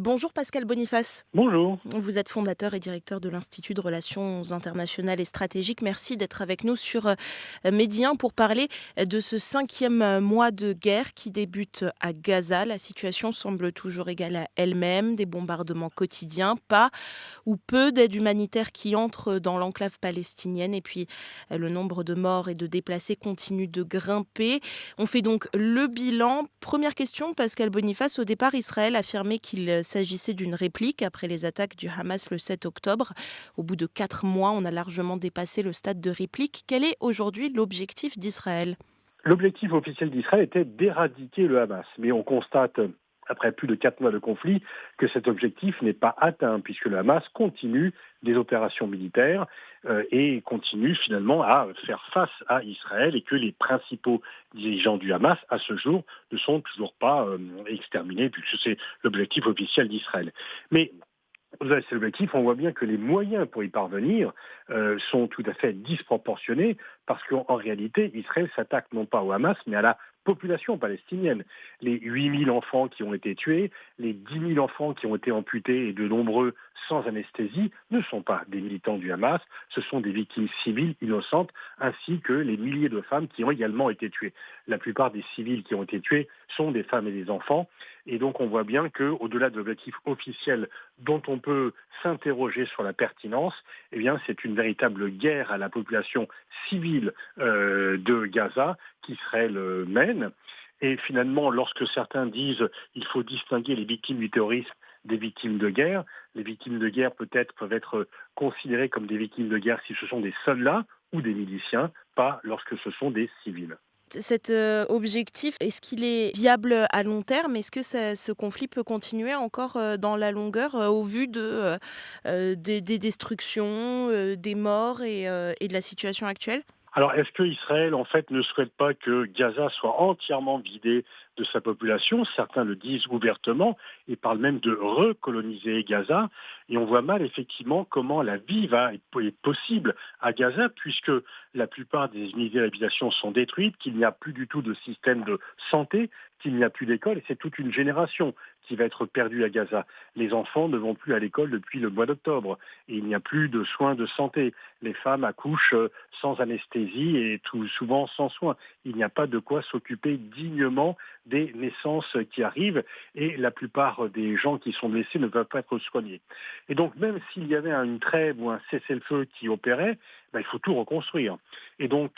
Bonjour Pascal Boniface, Bonjour. vous êtes fondateur et directeur de l'Institut de Relations internationales et stratégiques. Merci d'être avec nous sur Midi 1 pour parler de ce cinquième mois de guerre qui débute à Gaza. La situation semble toujours égale à elle-même, des bombardements quotidiens, pas ou peu d'aide humanitaire qui entre dans l'enclave palestinienne et puis le nombre de morts et de déplacés continue de grimper. On fait donc le bilan. Première question, Pascal Boniface. Au départ, Israël affirmait qu'il s'agissait d'une réplique après les attaques du Hamas le 7 octobre. Au bout de 4 mois, on a largement dépassé le stade de réplique. Quel est aujourd'hui l'objectif d'Israël ? L'objectif officiel d'Israël était d'éradiquer le Hamas. Mais on constate, après plus de 4 mois de conflit, que cet objectif n'est pas atteint, puisque le Hamas continue des opérations militaires et continue finalement à faire face à Israël et que les principaux dirigeants du Hamas, à ce jour, ne sont toujours pas exterminés, puisque c'est l'objectif officiel d'Israël. Mais c'est l'objectif, on voit bien que les moyens pour y parvenir sont tout à fait disproportionnés parce qu'en réalité, Israël s'attaque non pas au Hamas, mais à la population palestinienne. Les 8 000 enfants qui ont été tués, les 10 000 enfants qui ont été amputés et de nombreux sans anesthésie ne sont pas des militants du Hamas, ce sont des victimes civiles innocentes ainsi que les milliers de femmes qui ont également été tuées. La plupart des civils qui ont été tués sont des femmes et des enfants et donc on voit bien qu'au-delà de l'objectif officiel dont on peut s'interroger sur la pertinence, eh bien, c'est une véritable guerre à la population civile de Gaza qu'Israël mène. Et finalement, lorsque certains disent qu'il faut distinguer les victimes du terrorisme des victimes de guerre, les victimes de guerre peut-être peuvent être considérées comme des victimes de guerre si ce sont des soldats ou des miliciens, pas lorsque ce sont des civils. Cet objectif, est-ce qu'il est viable à long terme? Est-ce que ce conflit peut continuer encore dans la longueur au vu des destructions, des morts et de la situation actuelle? Alors, est-ce que Israël, en fait, ne souhaite pas que Gaza soit entièrement vidé de sa population? Certains le disent ouvertement et parlent même de recoloniser Gaza. Et on voit mal, effectivement, comment la vie est possible à Gaza, puisque la plupart des unités d'habitation sont détruites, qu'il n'y a plus du tout de système de santé, qu'il n'y a plus d'école, et c'est toute une génération qui va être perdue à Gaza. Les enfants ne vont plus à l'école depuis le mois d'octobre, et il n'y a plus de soins de santé. Les femmes accouchent sans anesthésie et tout souvent sans soins. Il n'y a pas de quoi s'occuper dignement des naissances qui arrivent et la plupart des gens qui sont blessés ne peuvent pas être soignés. Et donc même s'il y avait une trêve ou un cessez-le-feu qui opérait, il faut tout reconstruire. Et donc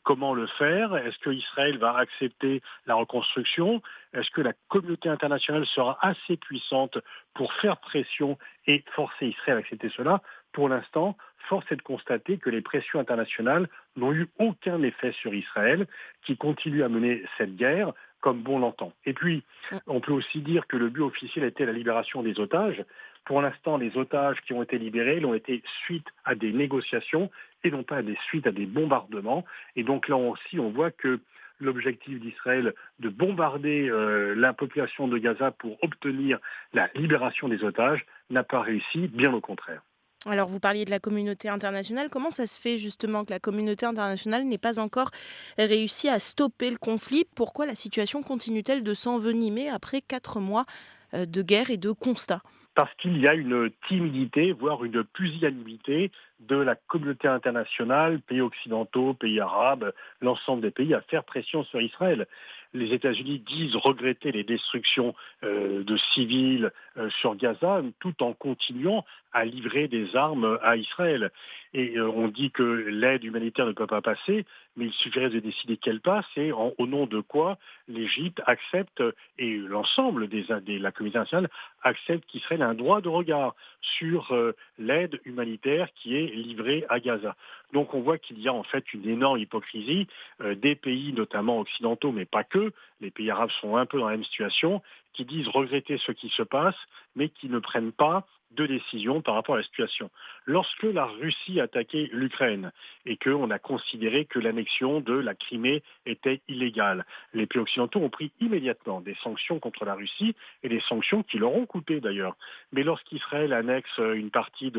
comment le faire? Est-ce qu'Israël va accepter la reconstruction? Est-ce que la communauté internationale sera assez puissante pour faire pression et forcer Israël à accepter cela? Pour l'instant, force est de constater que les pressions internationales n'ont eu aucun effet sur Israël, qui continue à mener cette guerre comme bon l'entend. Et puis, on peut aussi dire que le but officiel était la libération des otages. Pour l'instant, les otages qui ont été libérés l'ont été suite à des négociations et non pas suite à des bombardements. Et donc là aussi, on voit que l'objectif d'Israël de bombarder la population de Gaza pour obtenir la libération des otages n'a pas réussi, bien au contraire. Alors, vous parliez de la communauté internationale. Comment ça se fait justement que la communauté internationale n'ait pas encore réussi à stopper le conflit? Pourquoi la situation continue-t-elle de s'envenimer après 4 mois de guerre et de constat? Parce qu'il y a une timidité, voire une pusillanimité de la communauté internationale, pays occidentaux, pays arabes, l'ensemble des pays, à faire pression sur Israël. Les États-Unis disent regretter les destructions de civils sur Gaza, tout en continuant à livrer des armes à Israël. Et on dit que l'aide humanitaire ne peut pas passer, mais il suffirait de décider qu'elle passe, et au nom de quoi l'Égypte accepte, et l'ensemble de la communauté internationale accepte qu'Israël a un droit de regard sur l'aide humanitaire qui est livrée à Gaza. Donc on voit qu'il y a en fait une énorme hypocrisie des pays, notamment occidentaux, mais pas que, les pays arabes sont un peu dans la même situation, qui disent regretter ce qui se passe, mais qui ne prennent pas de décision par rapport à la situation. Lorsque la Russie a attaqué l'Ukraine et qu'on a considéré que l'annexion de la Crimée était illégale, les pays occidentaux ont pris immédiatement des sanctions contre la Russie et des sanctions qui leur ont coûté d'ailleurs. Mais lorsqu'Israël annexe une partie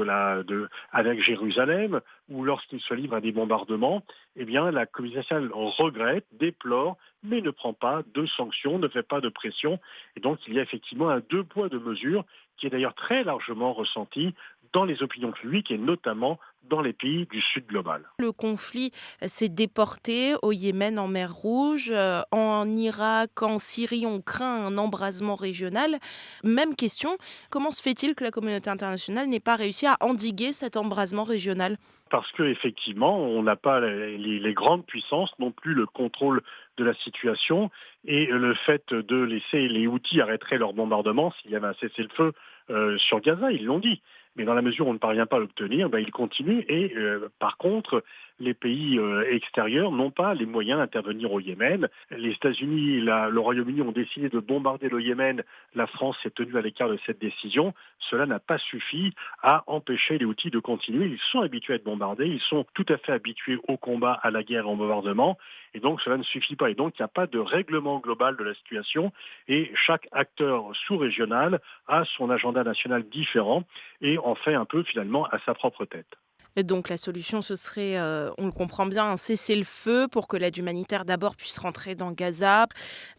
annexe Jérusalem, ou lorsqu'il se livre à des bombardements, eh bien, la communauté internationale regrette, déplore, mais ne prend pas de sanctions, ne fait pas de pression. Et donc, il y a effectivement un deux poids, deux mesures qui est d'ailleurs très largement ressenti dans les opinions publiques et notamment dans les pays du Sud global. Le conflit s'est déporté au Yémen, en mer Rouge, en Irak, en Syrie, on craint un embrasement régional. Même question, comment se fait-il que la communauté internationale n'ait pas réussi à endiguer cet embrasement régional? Parce qu'effectivement, on n'a pas les grandes puissances non plus le contrôle de la situation et le fait de laisser les Houthis arrêter leur bombardement s'il y avait un cessez-le-feu sur Gaza, ils l'ont dit. Mais dans la mesure où on ne parvient pas à l'obtenir, ben, ils continuent et par contre, les pays extérieurs n'ont pas les moyens d'intervenir au Yémen. Les États-Unis et le Royaume-Uni ont décidé de bombarder le Yémen. La France s'est tenue à l'écart de cette décision. Cela n'a pas suffi à empêcher les Houthis de continuer. Ils sont habitués à être bombardés, ils sont tout à fait habitués au combat, à la guerre, au bombardement, et donc cela ne suffit pas. Et donc il n'y a pas de règlement global de la situation, et chaque acteur sous-régional a son agenda national différent et en fait un peu finalement à sa propre tête. Et donc la solution, ce serait, on le comprend bien, un cessez-le-feu pour que l'aide humanitaire d'abord puisse rentrer dans Gaza.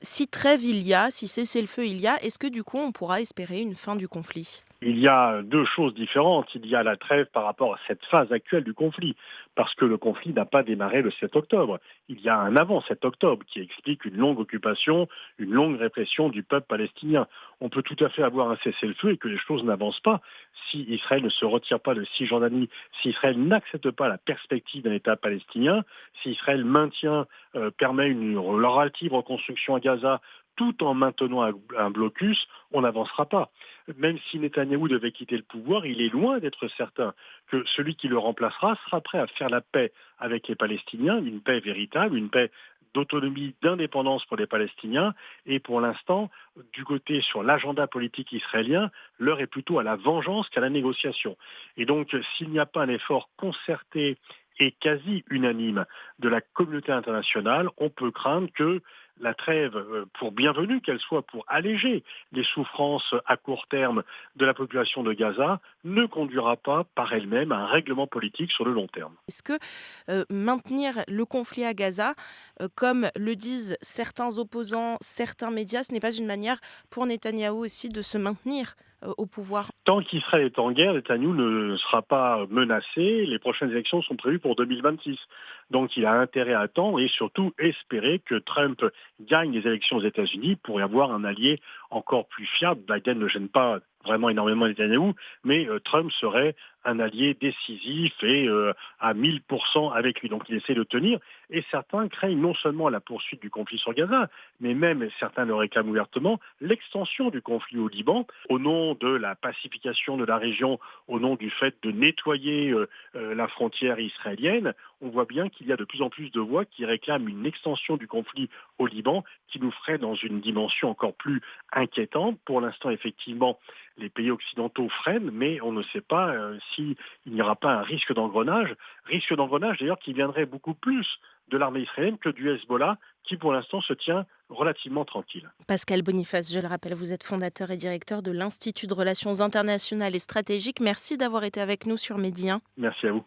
Si trêve il y a, si cessez-le-feu il y a, est-ce que du coup on pourra espérer une fin du conflit? Il y a deux choses différentes. Il y a la trêve par rapport à cette phase actuelle du conflit, parce que le conflit n'a pas démarré le 7 octobre. Il y a un avant 7 octobre qui explique une longue occupation, une longue répression du peuple palestinien. On peut tout à fait avoir un cessez-le-feu et que les choses n'avancent pas si Israël ne se retire pas de Cisjordanie, si Israël n'accepte pas la perspective d'un État palestinien, si Israël permet une relative reconstruction à Gaza, tout en maintenant un blocus, on n'avancera pas. Même si Netanyahou devait quitter le pouvoir, il est loin d'être certain que celui qui le remplacera sera prêt à faire la paix avec les Palestiniens, une paix véritable, une paix d'autonomie, d'indépendance pour les Palestiniens. Et pour l'instant, du côté sur l'agenda politique israélien, l'heure est plutôt à la vengeance qu'à la négociation. Et donc, s'il n'y a pas un effort concerté et quasi unanime de la communauté internationale, on peut craindre que la trêve, pour bienvenue qu'elle soit, pour alléger les souffrances à court terme de la population de Gaza, ne conduira pas par elle-même à un règlement politique sur le long terme. Est-ce que maintenir le conflit à Gaza, comme le disent certains opposants, certains médias, ce n'est pas une manière pour Netanyahou aussi de se maintenir au pouvoir? Tant qu'Israël est en guerre, Netanyahou ne sera pas menacé. Les prochaines élections sont prévues pour 2026. Donc il a intérêt à attendre et surtout espérer que Trump gagne les élections aux États-Unis pour y avoir un allié encore plus fiable. Biden ne gêne pas vraiment énormément Netanyahou, mais Trump serait un allié décisif et à 1000% avec lui. Donc il essaie de tenir. Et certains craignent non seulement la poursuite du conflit sur Gaza, mais même, et certains le réclament ouvertement, l'extension du conflit au Liban au nom de la pacification de la région, au nom du fait de nettoyer la frontière israélienne. On voit bien qu'il y a de plus en plus de voix qui réclament une extension du conflit au Liban qui nous ferait dans une dimension encore plus inquiétante. Pour l'instant, effectivement, les pays occidentaux freinent, mais on ne sait pas s'il n'y aura pas un risque d'engrenage d'ailleurs qui viendrait beaucoup plus de l'armée israélienne que du Hezbollah, qui pour l'instant se tient relativement tranquille. Pascal Boniface, je le rappelle, vous êtes fondateur et directeur de l'Institut de relations internationales et stratégiques. Merci d'avoir été avec nous sur Midi 1. Merci à vous.